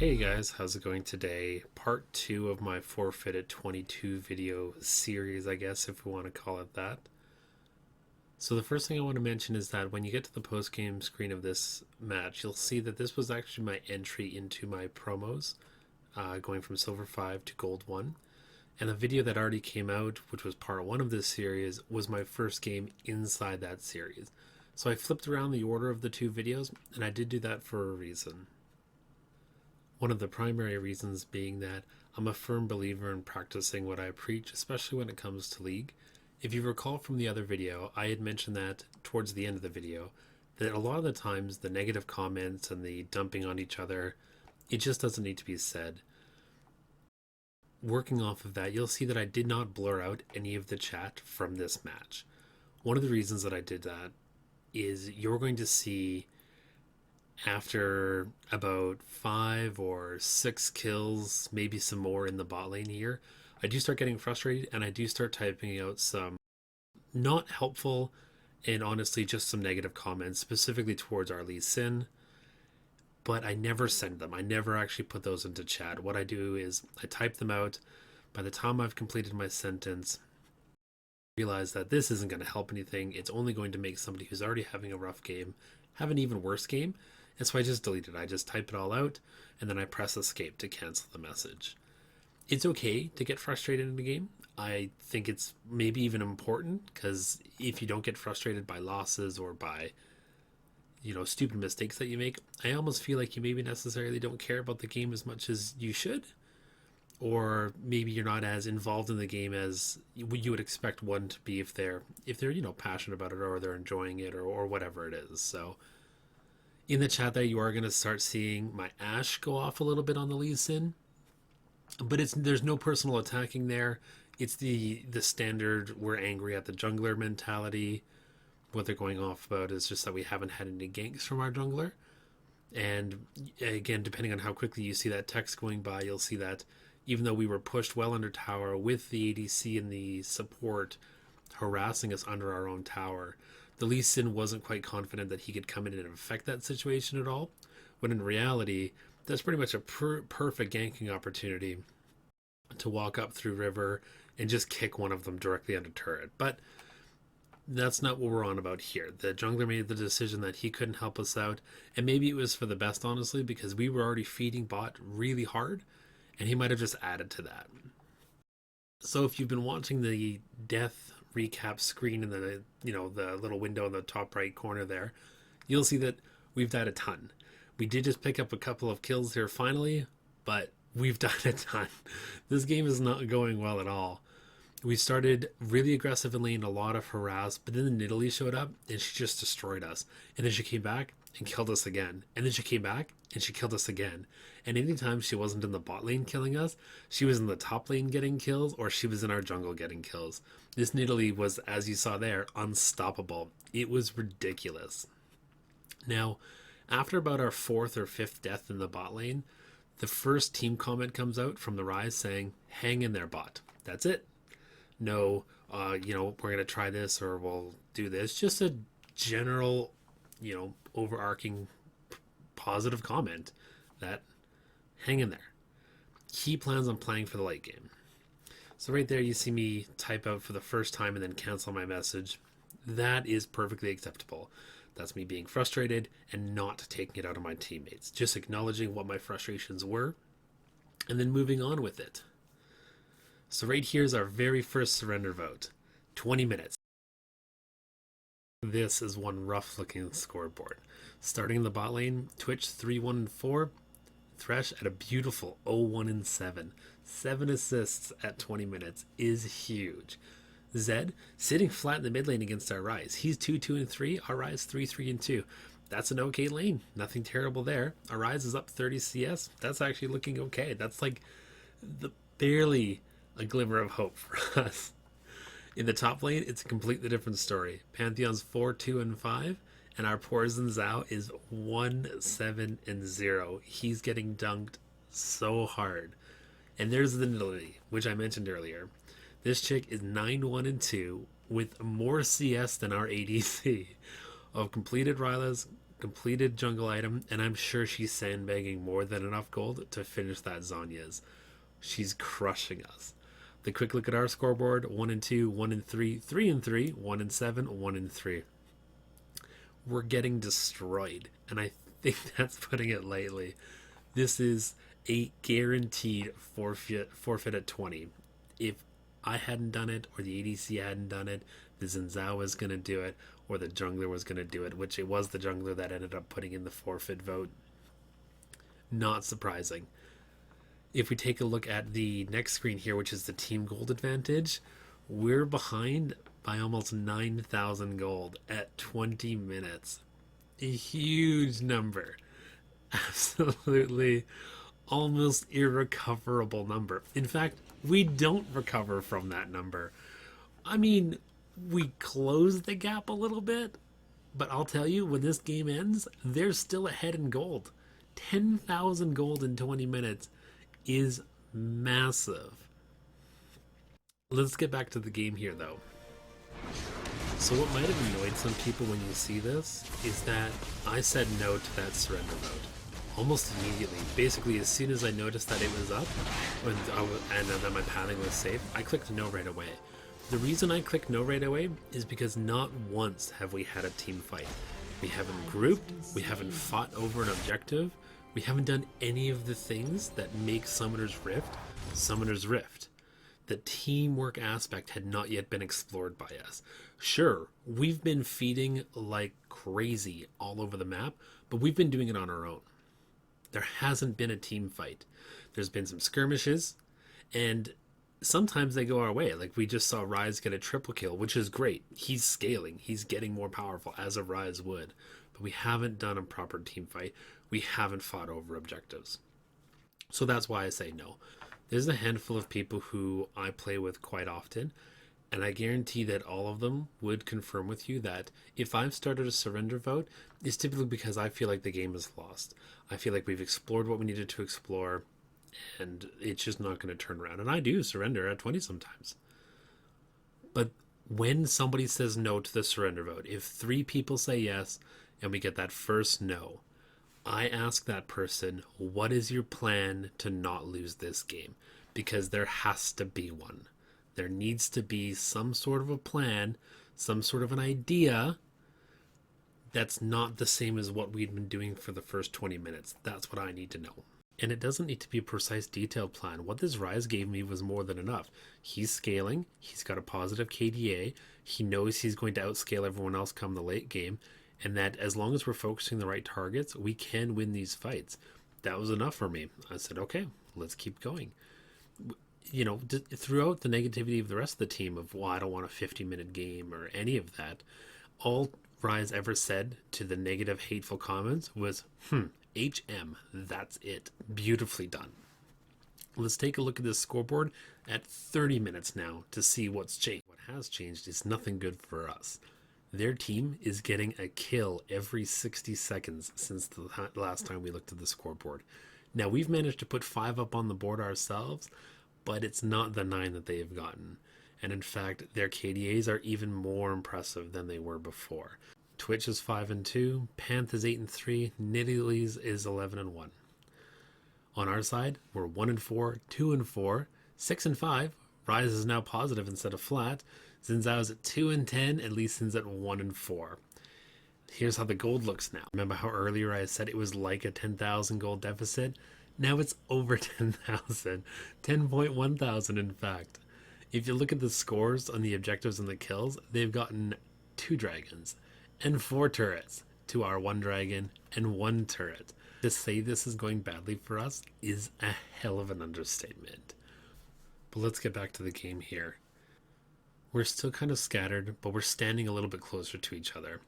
Hey guys, how's it going today? Part 2 of my forfeited 22 video series, I guess, if we want to call it that. So the first thing I want to mention is that when you get to the post-game screen of this match, you'll see that this was actually my entry into my promos, going from Silver 5 to Gold 1. And the video that already came out, which was part 1 of this series, was my first game inside that series. So I flipped around the order of the two videos, and I did do that for a reason. One of the primary reasons being that I'm a firm believer in practicing what I preach, especially when it comes to League. If you recall from the other video, I had mentioned that towards the end of the video, that a lot of the times the negative comments and the dumping on each other, it just doesn't need to be said. Working off of that, you'll see that I did not blur out any of the chat from this match. One of the reasons that I did that is you're going to see after about 5 or 6 kills, maybe some more in the bot lane here, I do start getting frustrated and I do start typing out some not helpful and honestly just some negative comments, specifically towards our Lee Sin. But I never send them. I never actually put those into chat. What I do is I type them out. By the time I've completed my sentence, I realize that this isn't going to help anything. It's only going to make somebody who's already having a rough game have an even worse game. And so I just delete it. I just type it all out, and then I press escape to cancel the message. It's okay to get frustrated in the game. I think it's maybe even important, because if you don't get frustrated by losses or by, stupid mistakes that you make, I almost feel like you maybe necessarily don't care about the game as much as you should. Or maybe you're not as involved in the game as you would expect one to be if they're passionate about it, or they're enjoying it, or whatever it is. So in the chat there, you are going to start seeing my Ashe go off a little bit on the Lee Sin. But there's no personal attacking there. It's the standard we're angry at the jungler mentality. What they're going off about is just that we haven't had any ganks from our jungler. And again, depending on how quickly you see that text going by, you'll see that even though we were pushed well under tower with the ADC and the support harassing us under our own tower, the Lee Sin wasn't quite confident that he could come in and affect that situation at all, when in reality, that's pretty much a perfect ganking opportunity to walk up through river and just kick one of them directly under turret. But that's not what we're on about here. The jungler made the decision that he couldn't help us out, and maybe it was for the best, honestly, because we were already feeding bot really hard, and he might have just added to that. So if you've been watching the death recap screen in the the little window in the top right corner there, you'll see that we've died a ton. We did just pick up a couple of kills here finally, but we've died a ton. This game is not going well at all. We started really aggressive in lane, a lot of harass, but then the Nidalee showed up and she just destroyed us. And then she came back and killed us again. And then she came back and she killed us again. And anytime she wasn't in the bot lane killing us, she was in the top lane getting kills, or she was in our jungle getting kills. This Nidalee was, as you saw there, unstoppable. It was ridiculous. Now, after about our 4th or 5th death in the bot lane, the first team comment comes out from the Rise saying, "Hang in there, bot." That's it. No, we're going to try this or we'll do this. Just a general, overarching positive comment that hang in there. He plans on playing for the late game. So right there you see me type out for the first time and then cancel my message. That is perfectly acceptable. That's me being frustrated and not taking it out on my teammates. Just acknowledging what my frustrations were and then moving on with it. So right here is our very first surrender vote. 20 minutes. This is one rough looking scoreboard. Starting in the bot lane, Twitch 3-1-4, Thresh at a beautiful 0-1-7. 7 assists at 20 minutes is huge. Zed sitting flat in the mid lane against our Rise. He's 2-2-3, our Rise 3-3-2. That's an okay lane. Nothing terrible there. Our Rise is up 30 CS. That's actually looking okay. That's like barely a glimmer of hope for us. In the top lane, it's a completely different story. Pantheon's 4-2-5, and our Poison Zhao is 1-7-0. He's getting dunked so hard. And there's the Nidalee, which I mentioned earlier. This chick is 9-1-2 with more CS than our ADC. Of completed Rylas, completed jungle item, and I'm sure she's sandbagging more than enough gold to finish that Zhonya's. She's crushing us. The quick look at our scoreboard: 1 and 2, 1 and 3, 3 and 3, 1 and 7, 1 and 3. We're getting destroyed, and I think that's putting it lightly. This is a guaranteed forfeit at 20. If I hadn't done it, or the ADC hadn't done it, the Zinzao was going to do it, or the jungler was going to do it, which it was the jungler that ended up putting in the forfeit vote. Not surprising. If we take a look at the next screen here, which is the team gold advantage, we're behind by almost 9,000 gold at 20 minutes. A huge number. Absolutely almost irrecoverable number. In fact, we don't recover from that number. I mean, we close the gap a little bit, but I'll tell you, when this game ends, they're still ahead in gold. 10,000 gold in 20 minutes is massive. Let's get back to the game here, though. So what might have annoyed some people when you see this is that I said no to that surrender vote almost immediately. Basically, as soon as I noticed that it was up and that my pathing was safe, I clicked no right away. The reason I clicked no right away is because not once have we had a team fight. We haven't grouped, we haven't fought over an objective, we haven't done any of the things that make Summoner's Rift Summoner's Rift. The teamwork aspect had not yet been explored by us. Sure, we've been feeding like crazy all over the map, but we've been doing it on our own. There hasn't been a team fight. There's been some skirmishes, and sometimes they go our way. Like we just saw Ryze get a triple kill, which is great. He's scaling. He's getting more powerful, as a Ryze would. But we haven't done a proper team fight. We haven't fought over objectives. So that's why I say no. There's a handful of people who I play with quite often, and I guarantee that all of them would confirm with you that if I've started a surrender vote, it's typically because I feel like the game is lost. I feel like we've explored what we needed to explore, and it's just not going to turn around. And I do surrender at 20 sometimes. But when somebody says no to the surrender vote, if 3 people say yes and we get that first no, I ask that person, what is your plan to not lose this game? Because there has to be one. There needs to be some sort of a plan, some sort of an idea that's not the same as what we'd been doing for the first 20 minutes. That's what I need to know. And it doesn't need to be a precise, detailed plan. What this Ryze gave me was more than enough. He's scaling. He's got a positive KDA. He knows he's going to outscale everyone else come the late game. And that as long as we're focusing the right targets, we can win these fights. That was enough for me. I said, okay, let's keep going. You know, throughout the negativity of the rest of the team of, well, I don't want a 50-minute game or any of that, all Ryze ever said to the negative, hateful comments was, HM, that's it. Beautifully done. Let's take a look at this scoreboard at 30 minutes now to see what's changed. What has changed is nothing good for us. Their team is getting a kill every 60 seconds since the last time we looked at the scoreboard. Now, we've managed to put 5 up on the board ourselves, but it's not the 9 that they have gotten. And in fact, their KDAs are even more impressive than they were before. Twitch is 5 and 2, Panth is 8 and 3, Nidalee is 11 and 1. On our side, we're 1 and 4, 2 and 4, 6 and 5. Ryze is now positive instead of flat. Zinzao's at 2 and 10, and Lee Sin's at 1 and 4. Here's how the gold looks now. Remember how earlier I said it was like a 10,000 gold deficit? Now it's over 10,000. 10.1 thousand, in fact. If you look at the scores on the objectives and the kills, they've gotten 2 dragons and 4 turrets to our 1 dragon and 1 turret. To say this is going badly for us is a hell of an understatement. But let's get back to the game here. We're still kind of scattered, but we're standing a little bit closer to each other.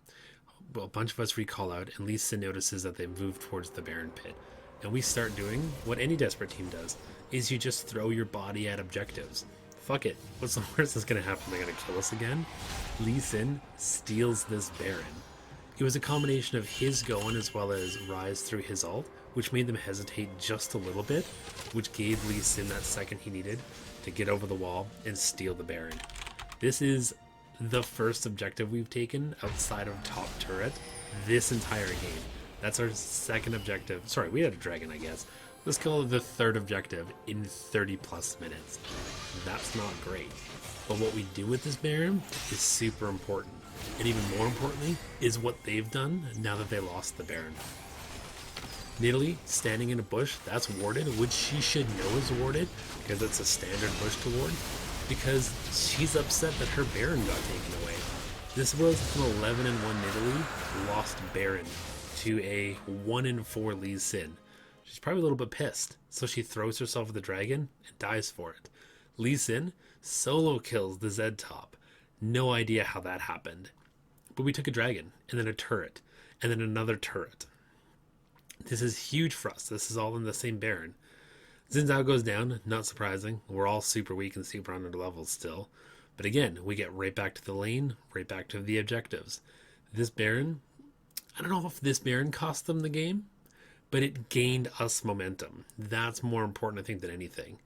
Well, a bunch of us recall out, and Lee Sin notices that they move towards the Baron pit. And we start doing what any desperate team does, is you just throw your body at objectives. Fuck it. What's the worst that's going to happen? They're going to kill us again? Lee Sin steals this Baron. It was a combination of his going as well as Ryze through his ult, which made them hesitate just a little bit, which gave Lee Sin that second he needed to get over the wall and steal the Baron. This is the first objective we've taken outside of top turret, this entire game. That's our second objective. Sorry, we had a dragon, I guess. Let's call it the third objective in 30 plus minutes. That's not great. But what we do with this Baron is super important. And even more importantly, is what they've done now that they lost the Baron. Nidalee standing in a bush, that's warded, which she should know is warded, because it's a standard bush to ward, because she's upset that her Baron got taken away. This was an 11-1 Nidalee lost Baron to a 1-4 Lee Sin. She's probably a little bit pissed, so she throws herself at the dragon and dies for it. Lee Sin solo kills the Zed top. No idea how that happened. But we took a dragon, and then a turret, and then another turret. This is huge for us. This is all in the same Baron. Xin Zhao goes down, not surprising. We're all super weak and super under levels still. But again, we get right back to the lane, right back to the objectives. This Baron, I don't know if this Baron cost them the game, but it gained us momentum. That's more important, I think, than anything.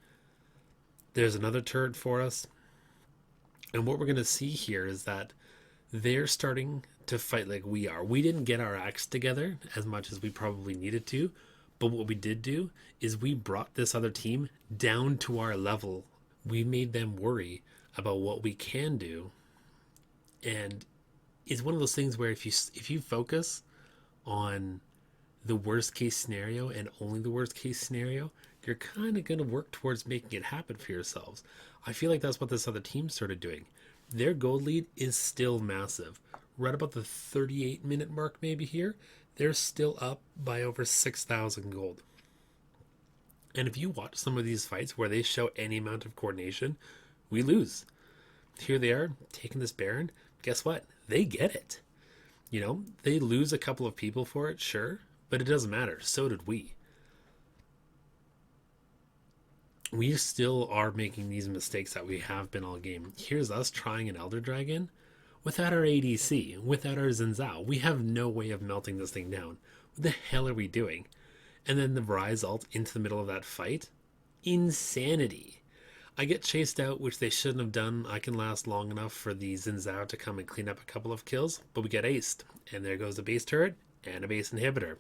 There's another turret for us. And what we're going to see here is that they're starting to fight like we are. We didn't get our acts together as much as we probably needed to, but what we did do is we brought this other team down to our level. We made them worry about what we can do, and it's one of those things where if you focus on the worst case scenario and only the worst case scenario, you're kind of going to work towards making it happen for yourselves. I feel like that's what this other team started doing. Their gold lead is still massive. Right about the 38-minute mark maybe here, they're still up by over 6,000 gold. And if you watch some of these fights where they show any amount of coordination, we lose. Here they are, taking this Baron. Guess what? They get it. You know, they lose a couple of people for it, sure, but it doesn't matter. So did we. We still are making these mistakes that we have been all game. Here's us trying an Elder Dragon without our ADC, without our Xin Zhao. We have no way of melting this thing down. What the hell are we doing? And then the Rise ult into the middle of that fight? Insanity. I get chased out, which they shouldn't have done. I can last long enough for the Xin Zhao to come and clean up a couple of kills, but we get aced. And there goes the base turret and a base inhibitor.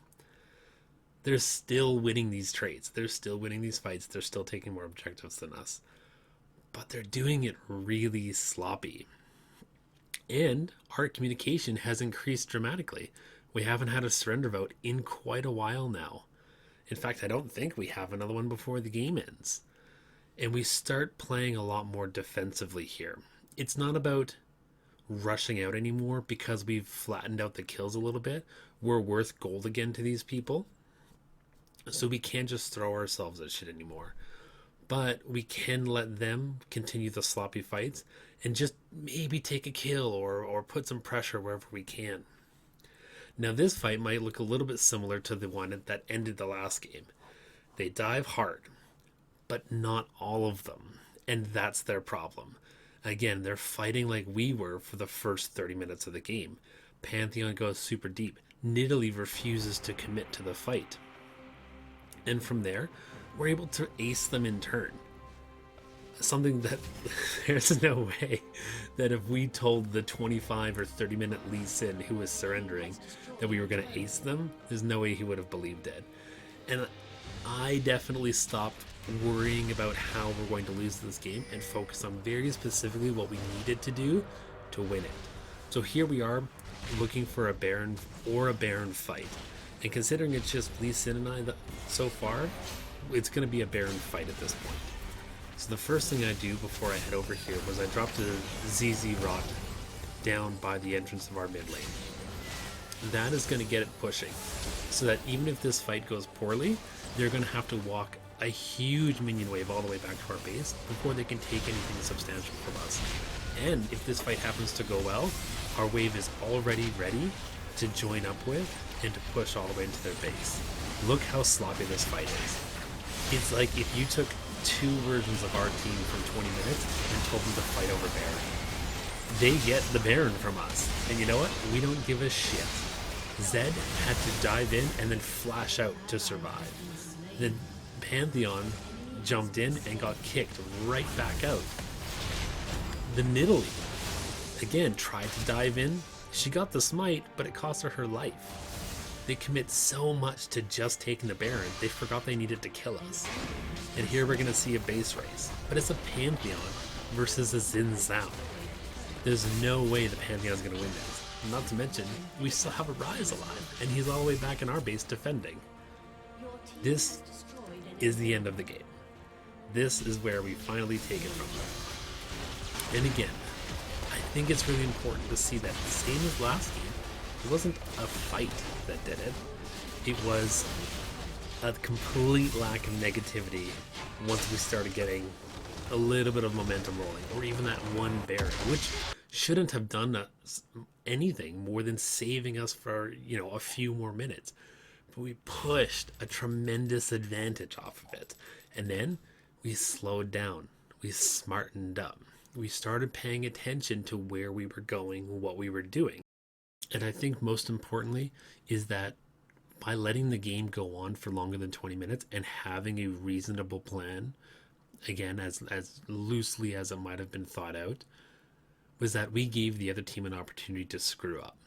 They're still winning these trades. They're still winning these fights. They're still taking more objectives than us. But they're doing it really sloppy. And our communication has increased dramatically. We haven't had a surrender vote in quite a while now. In fact, I don't think we have another one before the game ends. And we start playing a lot more defensively here. It's not about rushing out anymore because we've flattened out the kills a little bit. We're worth gold again to these people. So we can't just throw ourselves at shit anymore. But we can let them continue the sloppy fights and just maybe take a kill or put some pressure wherever we can. Now this fight might look a little bit similar to the one that ended the last game. They dive hard, but not all of them. And that's their problem. Again, they're fighting like we were for the first 30 minutes of the game. Pantheon goes super deep. Nidalee refuses to commit to the fight. And from there, we're able to ace them in turn. Something that there's no way that if we told the 25 or 30 minute Lee Sin who was surrendering that we were going to ace them, there's no way he would have believed it. And I definitely stopped worrying about how we're going to lose this game and focus on very specifically what we needed to do to win it. So here we are looking for a Baron or a Baron fight. And considering it's just Lee Sin and I so far, it's going to be a Baron fight at this point. So the first thing I do before I head over here was I dropped a ZZ Rot down by the entrance of our mid lane. That is going to get it pushing, so that even if this fight goes poorly, they're going to have to walk a huge minion wave all the way back to our base before they can take anything substantial from us. And if this fight happens to go well, our wave is already ready to join up with and to push all the way into their base. Look how sloppy this fight is. It's like if you took two versions of our team from 20 minutes and told them to fight over Baron. They get the Baron from us. And you know what? We don't give a shit. Zed had to dive in and then flash out to survive. Then Pantheon jumped in and got kicked right back out. The Nidalee, again, tried to dive in She got the smite, but it cost her her life. They commit so much to just taking the Baron, they forgot they needed to kill us. And here we're gonna see a base race, but it's a Pantheon versus a Xin Zhao. There's no way the Pantheon's gonna win this. Not to mention, we still have a Rise alive, and he's all the way back in our base defending. This is the end of the game. This is where we finally take it from them. And again, I think it's really important to see that the same as last game, it wasn't a fight that did it. It was a complete lack of negativity once we started getting a little bit of momentum rolling, or even that one Baron, which shouldn't have done anything more than saving us for, a few more minutes. But we pushed a tremendous advantage off of it. And then we slowed down. We smartened up. We started paying attention to where we were going, what we were doing. And I think most importantly is that by letting the game go on for longer than 20 minutes and having a reasonable plan, again, as loosely as it might have been thought out, was that we gave the other team an opportunity to screw up.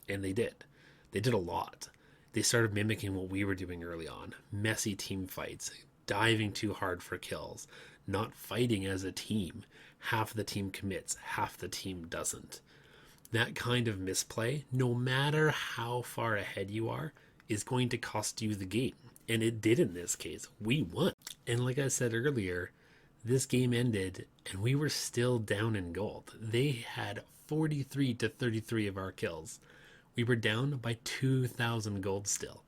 And they did. They did a lot. They started mimicking what we were doing early on. Messy team fights, diving too hard for kills, not fighting as a team. Half the team commits, half the team doesn't. That kind of misplay, no matter how far ahead you are, is going to cost you the game. And it did in this case. We won. And like I said earlier, this game ended and we were still down in gold. They had 43 to 33 of our kills. We were down by 2,000 gold still.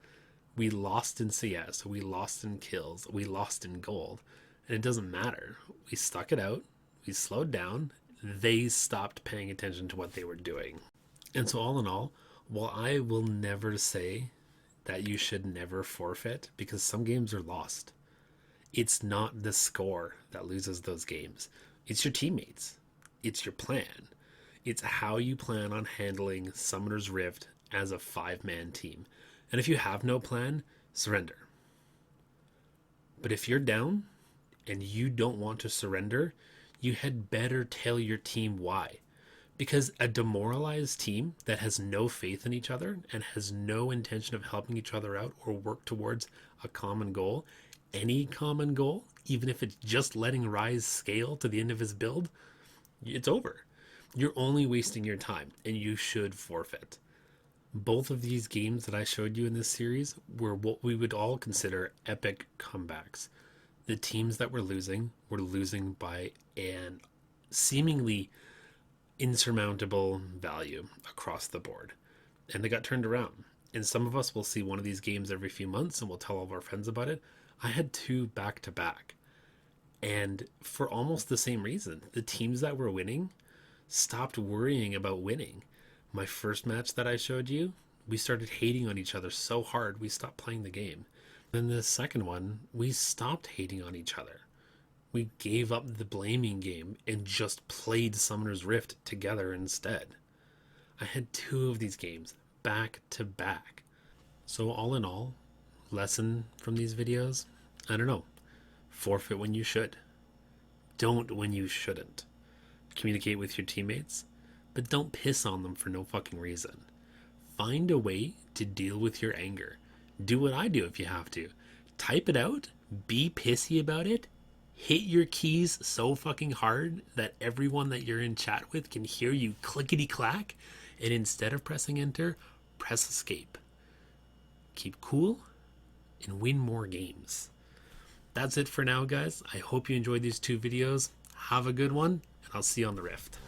We lost in CS, we lost in kills, we lost in gold. And it doesn't matter. We stuck it out, we slowed down, they stopped paying attention to what they were doing. And so all in all, while I will never say that you should never forfeit, because some games are lost, it's not the score that loses those games. It's your teammates. It's your plan. It's how you plan on handling Summoner's Rift as a 5-man team. And if you have no plan, surrender. But if you're down and you don't want to surrender, you had better tell your team why. Because a demoralized team that has no faith in each other and has no intention of helping each other out or work towards a common goal, any common goal, even if it's just letting Rise scale to the end of his build, it's over. You're only wasting your time, and you should forfeit. Both of these games that I showed you in this series were what we would all consider epic comebacks. The teams that were losing by an seemingly insurmountable value across the board. And they got turned around. And some of us will see one of these games every few months and we'll tell all of our friends about it. I had 2 back-to-back. And for almost the same reason. The teams that were winning stopped worrying about winning. My first match that I showed you, we started hating on each other so hard we stopped playing the game. Then the second one, we stopped hating on each other. We gave up the blaming game and just played Summoner's Rift together instead. I had 2 of these games back to back. So all in all, lesson from these videos, I don't know. Forfeit when you should. Don't when you shouldn't. Communicate with your teammates, but don't piss on them for no fucking reason. Find a way to deal with your anger. Do what I do if you have to. Type it out, be pissy about it, hit your keys so fucking hard that everyone that you're in chat with can hear you clickety clack, and instead of pressing enter, press escape. Keep cool and win more games. That's it for now, guys. I hope you enjoyed these 2 videos. Have a good one, and I'll see you on the Rift.